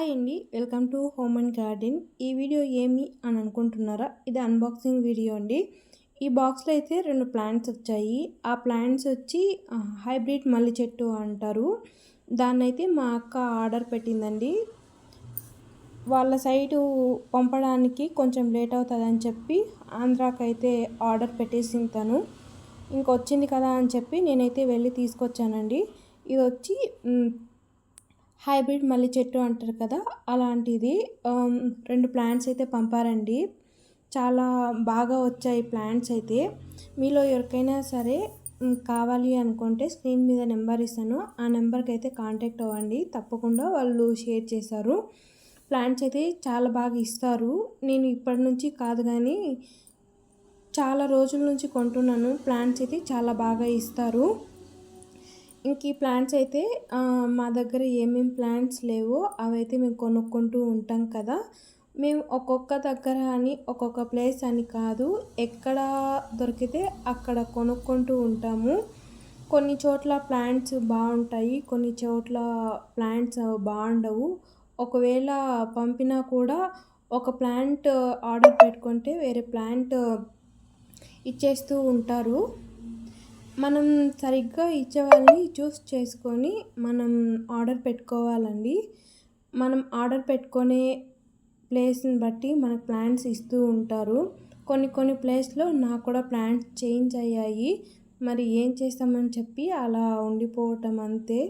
Hi అండి, welcome to home and garden. ఈ video ఏమి అని అనుకుంటున్నారా? ఇది అన్బాక్సింగ్ వీడియో అండి. ఈ బాక్స్లో అయితే 2 ప్లాంట్స్ వచ్చాయి. ఆ ప్లాంట్స్ వచ్చి హైబ్రిడ్ మల్లి చెట్టు అంటారు. దాన్నైతే మా అక్క ఆర్డర్ పెట్టిందండి. వాళ్ళ సైటు పంపడానికి కొంచెం లేట్ అవుతుందని చెప్పి ఆంధ్రాకైతే ఆర్డర్ పెట్టేసింది తను. ఇంకొచ్చింది కదా అని చెప్పి నేనైతే వెళ్ళి తీసుకొచ్చానండి. ఇది వచ్చి హైబ్రిడ్ మల్లి చెట్టు అంటారు కదా, అలాంటిది 2 ప్లాంట్స్ అయితే పంపారండి. చాలా బాగా వచ్చాయి ప్లాంట్స్ అయితే. మీలో ఎవరికైనా సరే కావాలి అనుకుంటే స్క్రీన్ మీద నెంబర్ ఇస్తాను, ఆ నెంబర్కి అయితే కాంటాక్ట్ అవ్వండి. తప్పకుండా వాళ్ళు షేర్ చేశారు. ప్లాంట్స్ అయితే చాలా బాగా ఇస్తారు. నేను ఇప్పటి నుంచి కాదు కానీ చాలా రోజుల నుంచి కొంటున్నాను. ప్లాంట్స్ అయితే చాలా బాగా ఇస్తారు. ఇంక ఈ ప్లాంట్స్ అయితే మా దగ్గర ఏమేమి ప్లాంట్స్ లేవో అవైతే మేము కొనుక్కుంటూ ఉంటాం కదా. మేము ఒక్కొక్క దగ్గర అని ఒక్కొక్క ప్లేస్ అని కాదు, ఎక్కడ దొరికితే అక్కడ కొనుక్కుంటూ ఉంటాము. కొన్ని చోట్ల ప్లాంట్స్ బాగుంటాయి, కొన్ని చోట్ల ప్లాంట్స్ బాగుండవు. ఒకవేళ పంపినా కూడా ఒక ప్లాంట్ ఆర్డర్ పెట్టుకుంటే వేరే ప్లాంట్ ఇచ్చేస్తూ ఉంటారు. మనం సరిగ్గా ఇచ్చే వాళ్ళని చూస్ చేసుకొని మనం ఆర్డర్ పెట్టుకోవాలండి. మనం ఆర్డర్ పెట్టుకునే ప్లేస్ని బట్టి మనకు ప్లాంట్స్ ఇస్తూ ఉంటారు. కొన్ని ప్లేస్లో నాకు కూడా ప్లాంట్స్ చేంజ్ అయ్యాయి. మరి ఏం చేస్తామని చెప్పి అలా ఉండిపోవటం అంతే.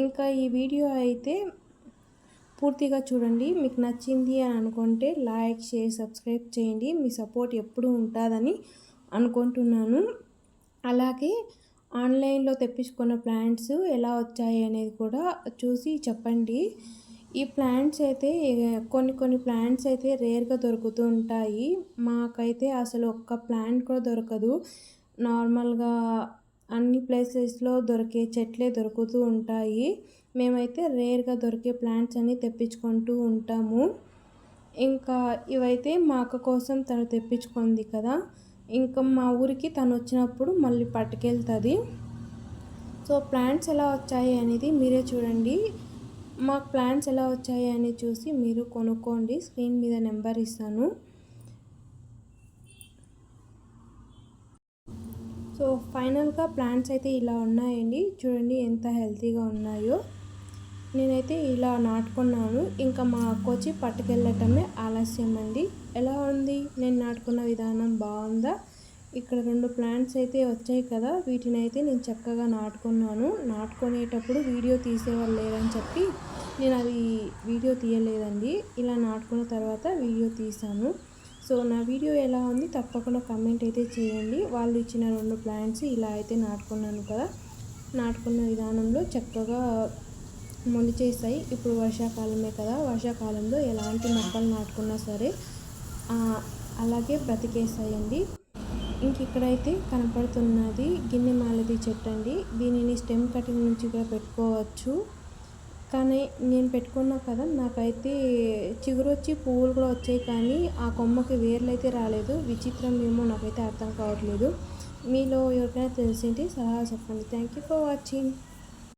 ఇంకా ఈ వీడియో అయితే పూర్తిగా చూడండి. మీకు నచ్చింది అని అనుకుంటే లైక్, షేర్, సబ్స్క్రైబ్ చేయండి. మీ సపోర్ట్ ఎప్పుడూ ఉంటుందని అనుకుంటున్నాను. అలాగే ఆన్లైన్లో తెప్పించుకున్న ప్లాంట్స్ ఎలా వచ్చాయి అనేది కూడా చూసి చెప్పండి. ఈ ప్లాంట్స్ అయితే కొన్ని ప్లాంట్స్ అయితే రేర్గా దొరుకుతూ ఉంటాయి. మాకైతే అసలు ఒక్క ప్లాంట్ కూడా దొరకదు. నార్మల్గా అన్ని ప్లేసెస్లో దొరికే చెట్లే దొరుకుతూ ఉంటాయి. మేమైతే రేర్గా దొరికే ప్లాంట్స్ అన్ని తెప్పించుకుంటూ ఉంటాము. ఇంకా ఇవైతే మా అక్క కోసం తను తెప్పించుకుంది కదా, ఇంకా మా ఊరికి తను వచ్చినప్పుడు మళ్ళీ పట్టుకెళ్తుంది. సో ప్లాంట్స్ ఎలా వచ్చాయి అనేది మీరే చూడండి. మాకు ప్లాంట్స్ ఎలా వచ్చాయి అని చూసి మీరు కొనుక్కోండి. స్క్రీన్ మీద నెంబర్ ఇస్తాను. సో ఫైనల్గా ప్లాంట్స్ అయితే ఇలా ఉన్నాయండి. చూడండి ఎంత హెల్తీగా ఉన్నాయో. నేనైతే ఇలా నాటుకున్నాను. ఇంకా మా అక్క వచ్చి పట్టుకెళ్ళటమే ఆలస్యం అండి. ఎలా ఉంది నేను నాటుకున్న విధానం? బాగుందా? ఇక్కడ 2 ప్లాంట్స్ అయితే వచ్చాయి కదా, వీటిని అయితే నేను చక్కగా నాటుకున్నాను. నాటుకునేటప్పుడు వీడియో తీసేవాళ్ళు లేరని చెప్పి నేను అది వీడియో తీయలేదండి. ఇలా నాటుకున్న తర్వాత వీడియో తీసాను. సో నా వీడియో ఎలా ఉంది తప్పకుండా కామెంట్ అయితే చేయండి. వాళ్ళు ఇచ్చిన 2 ప్లాంట్స్ ఇలా అయితే నాటుకున్నాను కదా, నాటుకున్న విధానంలో చక్కగా మొలిచేసాయి. ఇప్పుడు వర్షాకాలమే కదా, వర్షాకాలంలో ఎలాంటి మొక్కలు నాటుకున్నా సరే అలాగే బ్రతికేస్తాయండి. ఇంక ఇక్కడైతే కనపడుతున్నది గిన్నె మాలతి చెట్టు అండి. దీనిని స్టెమ్ కటింగ్ నుంచి కూడా పెట్టుకోవచ్చు. కానీ నేను పెట్టుకున్నా కదా, నాకైతే చిగురు వచ్చి పువ్వులు కూడా వచ్చాయి, కానీ ఆ కొమ్మకి వేర్లు అయితే రాలేదు. విచిత్రం ఏమో నాకైతే అర్థం కావట్లేదు. మీలో ఎవరికైనా తెలిసింటే సలహా చెప్పండి. Thank you for watching.